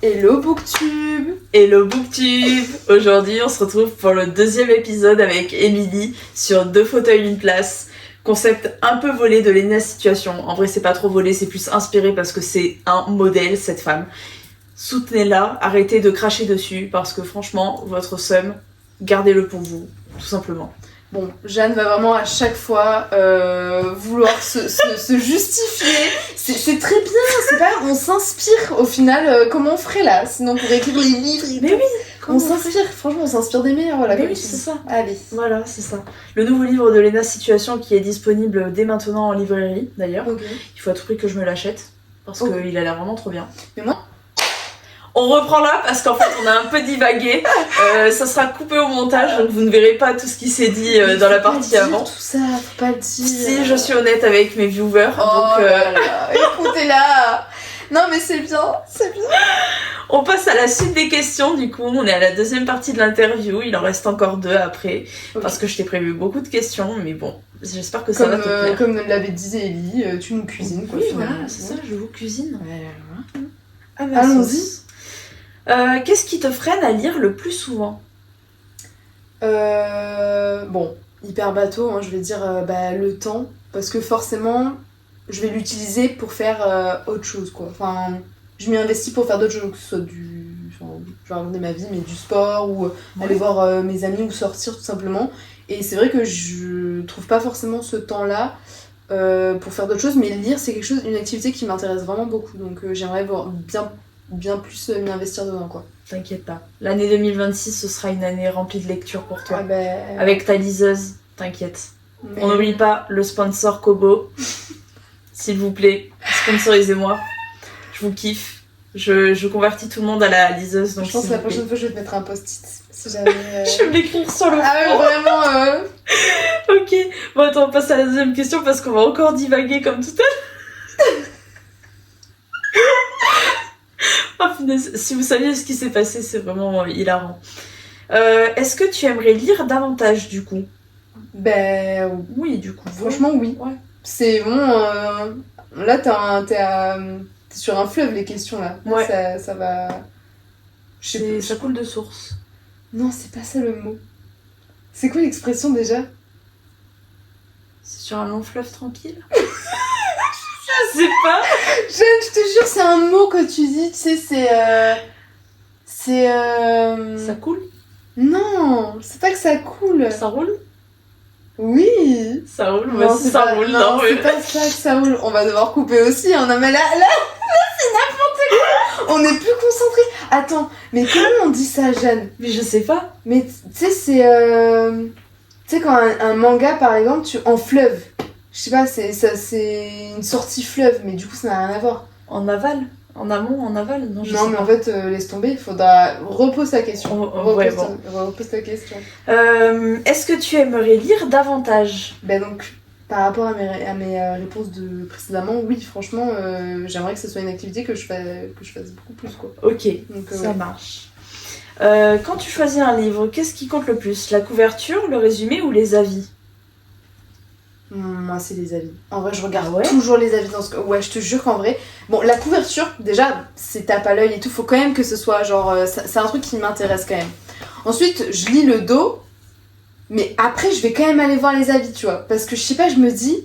Hello Booktube! Hello Booktube! Aujourd'hui, on se retrouve pour le deuxième épisode avec Émilie sur 2 fauteuils, une place. Concept un peu volé de Léna Situation. En vrai, c'est pas trop volé, c'est plus inspiré parce que c'est un modèle, cette femme. Soutenez-la, arrêtez de cracher dessus parce que franchement, votre seum, gardez-le pour vous, tout simplement. Bon, Jeanne va vraiment à chaque fois vouloir se justifier. C'est très bien, c'est pas... On s'inspire au final, comment on ferait là? Sinon pour écrire les livres... Mais oui! On s'inspire, franchement on s'inspire des meilleurs, voilà. Mais oui, c'est ça. Allez. Voilà, c'est ça. Le nouveau livre de Léna Situation qui est disponible dès maintenant en librairie, d'ailleurs. Okay. Il faut à tout prix que je me l'achète parce qu'il a l'air vraiment trop bien. Mais moi... On reprend là parce qu'en fait on a un peu divagué. Ça sera coupé au montage donc vous ne verrez pas tout ce qui s'est dit dans la partie avant. Tout ça, faut pas le dire. Si je suis honnête avec mes viewers. Oh donc, là là, écoutez-la. Non mais c'est bien, c'est bien. On passe à la suite des questions du coup. On est à la deuxième partie de l'interview. Il en reste encore 2 après parce que je t'ai prévu beaucoup de questions. Mais bon, j'espère que ça va te plaire. Comme l'avait dit Ellie, tu nous cuisines quoi. Oui voilà, c'est ça, je vous cuisine. Allons-y. Qu'est-ce qui te freine à lire le plus souvent? Bon, hyper bateau, hein, je vais dire le temps, parce que forcément, je vais l'utiliser pour faire autre chose, quoi. Enfin, je m'y investis pour faire d'autres choses, que ce soit je vais raconter ma vie, mais du sport, ou aller voir mes amis, ou sortir tout simplement. Et c'est vrai que je trouve pas forcément ce temps-là pour faire d'autres choses, mais lire, c'est une activité qui m'intéresse vraiment beaucoup, donc j'aimerais bien plus m'y investir dedans, quoi. T'inquiète pas. L'année 2026, ce sera une année remplie de lecture pour toi. Ah Avec ta liseuse, t'inquiète. Mais... On n'oublie pas le sponsor Kobo. S'il vous plaît, sponsorisez-moi. Je vous kiffe. Je convertis tout le monde à la liseuse. Donc je pense que la prochaine fois, je vais te mettre un post-it. Si jamais... Je vais m'écrire sur le Ah ouais, vraiment Ok. Bon, attends, on passe à la deuxième question parce qu'on va encore divaguer comme tout à l'heure. Oh punaise, si vous saviez ce qui s'est passé, c'est vraiment hilarant. Est-ce que tu aimerais lire davantage du coup? Ben oui, du coup. Franchement, oui. Ouais. C'est bon. Là, t'es sur un fleuve, les questions là. Ouais. Ça va. Ça coule de source. Non, c'est pas ça le mot. C'est quoi l'expression déjà? C'est sur un long fleuve tranquille. Je sais pas. Jeanne, je te jure, c'est un mot que tu dis, tu sais, c'est. Ça coule? Non, c'est pas que ça coule. Ça roule? Oui. Ça roule, non, c'est ça roule. Non, c'est pas ça que ça roule. On va devoir couper aussi, hein. Non, mais là, c'est n'importe quoi. On est plus concentrés. Attends, mais comment on dit ça, Jeanne? Mais je sais pas. Mais tu sais, c'est. Tu sais, quand un manga, par exemple, en fleuve. Je sais pas, c'est une sortie fleuve, mais du coup, ça n'a rien à voir. En aval? En amont, en aval? Non, mais en fait, laisse tomber, il faudra... Repose ta question. Repose ta question. Est-ce que tu aimerais lire davantage? Ben donc, par rapport à mes réponses de précédemment, oui, franchement, j'aimerais que ce soit une activité que je fasse beaucoup plus, quoi. Ok, donc, ça marche. Quand tu choisis un livre, qu'est-ce qui compte le plus? La couverture, le résumé ou les avis? Moi, c'est les avis. En vrai, je regarde toujours les avis dans ce... Ouais, je te jure qu'en vrai... Bon, la couverture, déjà, c'est tape à l'œil et tout. Faut quand même que ce soit, genre... c'est un truc qui m'intéresse quand même. Ensuite, je lis le dos. Mais après, je vais quand même aller voir les avis, tu vois. Parce que, je sais pas, je me dis...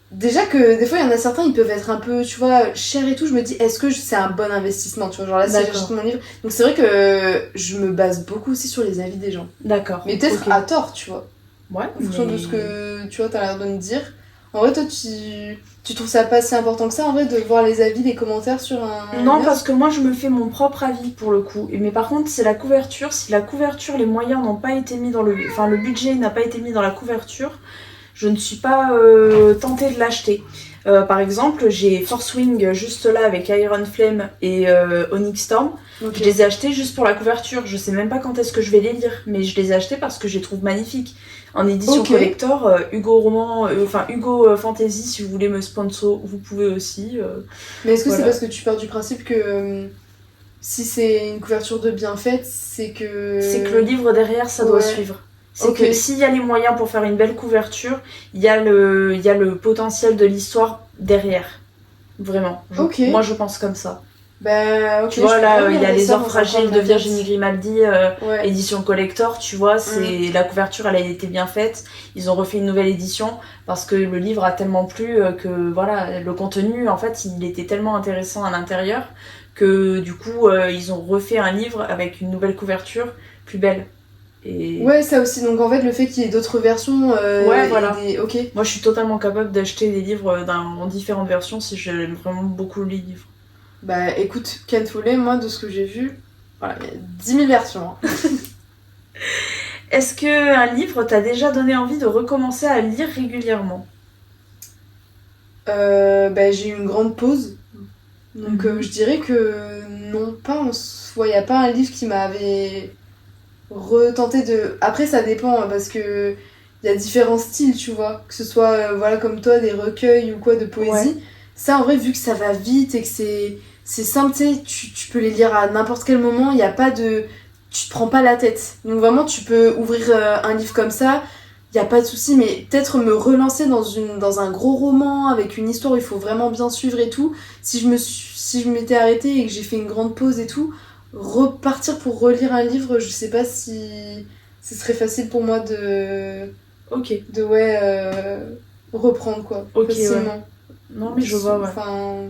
Déjà que, des fois, il y en a certains, ils peuvent être un peu, tu vois, chers et tout. Je me dis, est-ce que c'est un bon investissement, tu vois. Genre là, si j'achète mon livre... Donc, c'est vrai que je me base beaucoup aussi sur les avis des gens. D'accord. Mais peut-être à tort, tu vois. Ouais, en fonction de ce que tu vois, t'as l'air de me dire. En vrai, toi, tu trouves ça pas si important que ça, en vrai, de voir les avis, les commentaires sur un... Non, parce que moi, je me fais mon propre avis, pour le coup. Mais par contre, c'est la couverture. Si la couverture, les moyens n'ont pas été mis dans le... Enfin, le budget n'a pas été mis dans la couverture, je ne suis pas tentée de l'acheter. Par exemple, j'ai Force Wing juste là avec Iron Flame et Onyx Storm. Okay. Je les ai achetés juste pour la couverture. Je sais même pas quand est-ce que je vais les lire, mais je les ai achetés parce que je les trouve magnifiques. En édition collector, Hugo Roman, Hugo Fantasy, si vous voulez me sponsor, vous pouvez aussi. Mais est-ce que c'est parce que tu pars du principe que si c'est une couverture de bien faite, c'est que... C'est que le livre derrière, ça doit suivre. C'est que s'il y a les moyens pour faire une belle couverture, il y a le potentiel de l'histoire derrière. Vraiment. Moi, je pense comme ça. Bah, ok. Tu vois, je là, peux il y a regarder Les ça Heures dans un fragiles coin de ma tête. Virginie Grimaldi, Ouais. édition collector, tu vois, c'est la couverture, elle a été bien faite. Ils ont refait une nouvelle édition parce que le livre a tellement plu que, voilà, le contenu, en fait, il était tellement intéressant à l'intérieur que, du coup, ils ont refait un livre avec une nouvelle couverture plus belle. Et Ouais, ça aussi. Donc en fait, le fait qu'il y ait d'autres versions. Ouais, voilà. Ok. moi, je suis totalement capable d'acheter des livres en différentes versions si j'aime vraiment beaucoup les livres. Bah écoute, Ken Follett, moi, de ce que j'ai vu, voilà, il y a 10 000 versions. Hein. Est-ce qu'un livre t'a déjà donné envie de recommencer à lire régulièrement ? Bah, j'ai eu une grande pause. Donc je dirais que non, pas en soi. Il n'y a pas un livre qui m'avait retenté de. Après, ça dépend, hein, parce que il y a différents styles, tu vois. Que ce soit, voilà, comme toi, des recueils ou quoi, de poésie. Ouais. Ça, en vrai, vu que ça va vite et que c'est simple, tu sais, tu peux les lire à n'importe quel moment. Il n'y a pas de. Tu te prends pas la tête. Donc vraiment, tu peux ouvrir un livre comme ça. Il n'y a pas de souci, mais peut-être me relancer dans un gros roman avec une histoire où il faut vraiment bien suivre et tout. Si je m'étais arrêtée et que j'ai fait une grande pause et tout, repartir pour relire un livre, je sais pas si ce serait facile pour moi Ok. reprendre quoi, Ok, facilement. Non, mais je vois, ouais. Enfin,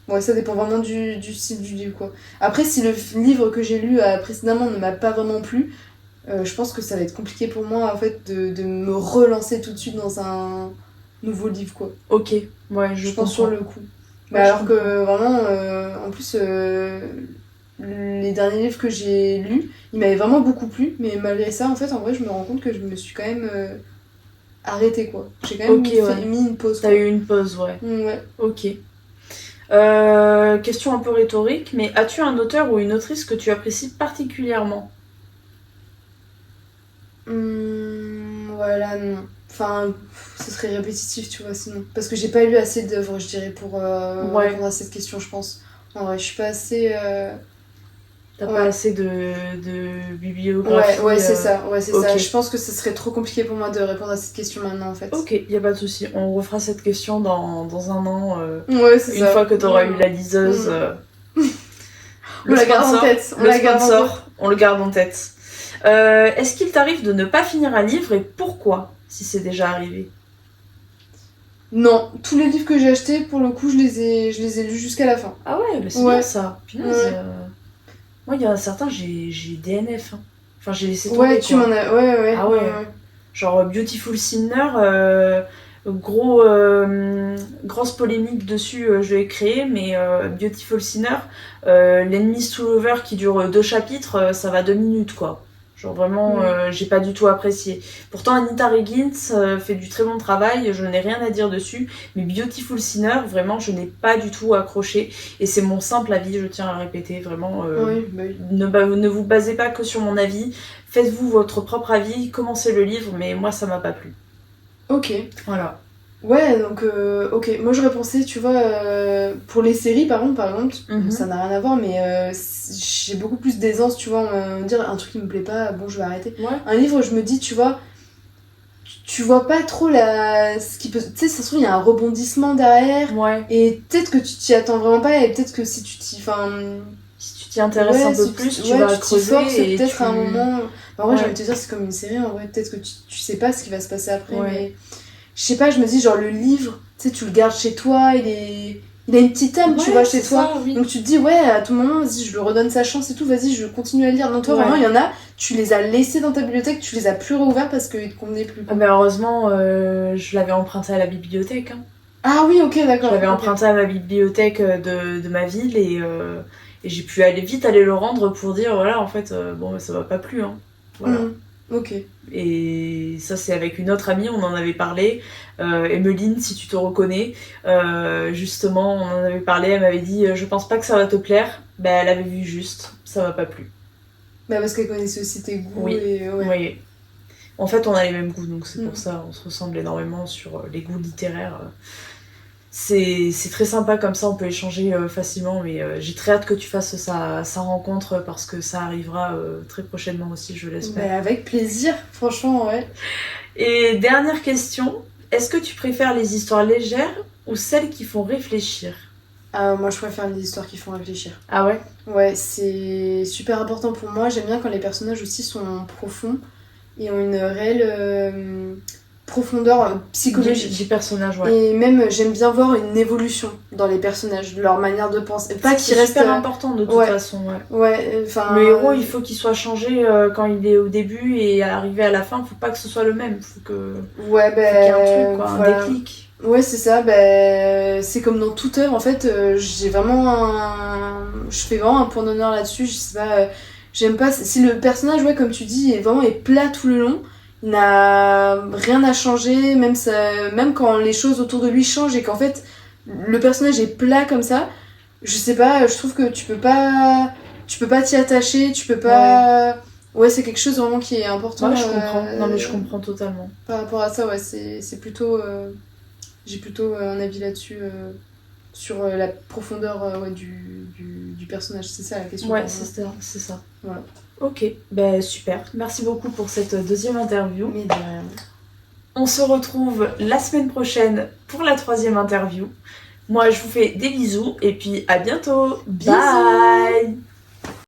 ouais, ça dépend vraiment du style du livre quoi. Après, si le livre que j'ai lu précédemment ne m'a pas vraiment plu, je pense que ça va être compliqué pour moi en fait de me relancer tout de suite dans un nouveau livre quoi. Ok, ouais, je pense sur le coup. Mais Ouais, je alors que vraiment, en plus, les derniers livres que j'ai lus, ils m'avaient vraiment beaucoup plu. Mais malgré ça, en fait, en vrai, je me rends compte que je me suis quand même arrêtée quoi. J'ai quand même Ok, ouais. mis une pause. T'as Quoi. eu une pause, ouais. Ouais. Ok. Question un peu rhétorique, mais as-tu un auteur ou une autrice que tu apprécies particulièrement ? Voilà, non. Enfin, ce serait répétitif, tu vois, sinon. Parce que j'ai pas lu assez d'œuvres, je dirais, pour répondre à cette question, je pense. En vrai, je suis pas assez. T'as pas assez de bibliographie. Ouais, c'est ça. Ouais, c'est ça. ok. Je pense que ce serait trop compliqué pour moi de répondre à cette question maintenant, en fait. Ok, y a pas de souci. On refera cette question dans un an. Ouais, c'est une ça. fois que t'auras eu la liseuse. On la garde en tête. Le sponsor, on le garde en tête. Est-ce qu'il t'arrive de ne pas finir un livre et pourquoi, si c'est déjà arrivé ? Non, tous les livres que j'ai achetés, pour le coup, je les ai lus jusqu'à la fin. Ah ouais, mais c'est bien ça. Punaise. Moi, il y en a certains, j'ai DNF. Hein. Enfin, j'ai laissé tomber. Ouais, tu m'en as. Ouais. Ah ouais. Genre Beautiful Sinner, grosse polémique dessus, je l'ai créé, mais Beautiful Sinner, l'Enemies to Lover qui dure 2 chapitres, ça va 2 minutes quoi. Genre vraiment, j'ai pas du tout apprécié. Pourtant, Anita Reigns fait du très bon travail, je n'ai rien à dire dessus, mais Beautiful Sinner, vraiment, je n'ai pas du tout accroché. Et c'est mon simple avis, je tiens à répéter, vraiment. Oui. Ne vous basez pas que sur mon avis, faites-vous votre propre avis, commencez le livre, mais moi, ça m'a pas plu. Ok. Voilà. Ouais, donc, ok. Moi, j'aurais pensé, tu vois, pour les séries, par exemple, ça n'a rien à voir, mais j'ai beaucoup plus d'aisance, tu vois, on va me dire un truc qui me plaît pas, bon, je vais arrêter. Ouais. Un livre, je me dis, tu vois, tu vois pas trop ce qui peut... Tu sais, ça se trouve, il y a un rebondissement derrière, et peut-être que tu t'y attends vraiment pas, et peut-être que si tu t'y... Si tu t'y intéresses un peu plus, tu vas creuser et peut-être à un moment... En vrai, j'ai envie de te dire, c'est comme une série, en vrai, peut-être que tu sais pas ce qui va se passer après, mais... Je sais pas, je me dis, genre, le livre, tu sais, tu le gardes chez toi, il a une petite âme, tu vois, chez toi. Ça, oui. Donc tu te dis, ouais, à tout moment, vas-y, je lui redonne sa chance et tout, vas-y, je continue à lire. Non, toi, vraiment, il y en a, tu les as laissés dans ta bibliothèque, tu les as plus réouverts parce qu'ils te convenaient plus. Ah, mais heureusement, je l'avais emprunté à la bibliothèque. Hein. Ah oui, ok, d'accord. Je l'avais emprunté à ma bibliothèque de ma ville et j'ai pu vite aller le rendre pour dire, voilà, en fait, bon, ça m'a pas plu. Hein. Voilà. Ok. Et ça, c'est avec une autre amie, on en avait parlé. Emeline, si tu te reconnais, justement, on en avait parlé. Elle m'avait dit, je pense pas que ça va te plaire. Ben, elle avait vu juste, ça m'a pas plu. Bah, parce qu'elle connaissait aussi tes goûts. Oui. Et oui. En fait, on a les mêmes goûts, donc c'est pour ça, on se ressemble énormément sur les goûts littéraires. C'est très sympa comme ça, on peut échanger facilement, mais j'ai très hâte que tu fasses sa rencontre parce que ça arrivera très prochainement aussi, je l'espère. Bah, avec plaisir, franchement, ouais. Et dernière question, est-ce que tu préfères les histoires légères ou celles qui font réfléchir ? Moi, je préfère les histoires qui font réfléchir. Ah ouais? Ouais, c'est super important pour moi. J'aime bien quand les personnages aussi sont profonds et ont une réelle profondeur psychologique. Du personnage, ouais. Et même, j'aime bien voir une évolution dans les personnages, leur manière de penser. Pas qu'ils C'est restent. super important de toute façon, ouais. Ouais, enfin. Le héros, il faut qu'il soit changé quand il est au début et arrivé à la fin, faut pas que ce soit le même. Faut que. Ouais, Faut qu'il y ait un truc, quoi, voilà. un déclic. Ouais, c'est ça. C'est comme dans toute œuvre, en fait, j'ai vraiment je fais vraiment un point d'honneur là-dessus. Je sais pas. J'aime pas. Si le personnage, ouais, comme tu dis, est plat tout le long. Il n'a rien à changer, même quand les choses autour de lui changent et qu'en fait le personnage est plat comme ça, je sais pas, je trouve que tu peux pas t'y attacher, tu peux pas. Ouais, c'est quelque chose vraiment qui est important. Ouais, je comprends. Non, mais je comprends totalement. Par rapport à ça, ouais, c'est plutôt. J'ai plutôt un avis là-dessus sur la profondeur ouais, du personnage, c'est ça la question. Ouais, c'est ça. Voilà. Ok, super. Merci beaucoup pour cette deuxième interview. Mais de rien. On se retrouve la semaine prochaine pour la 3e interview. Moi, je vous fais des bisous et puis à bientôt. Bisous. Bye.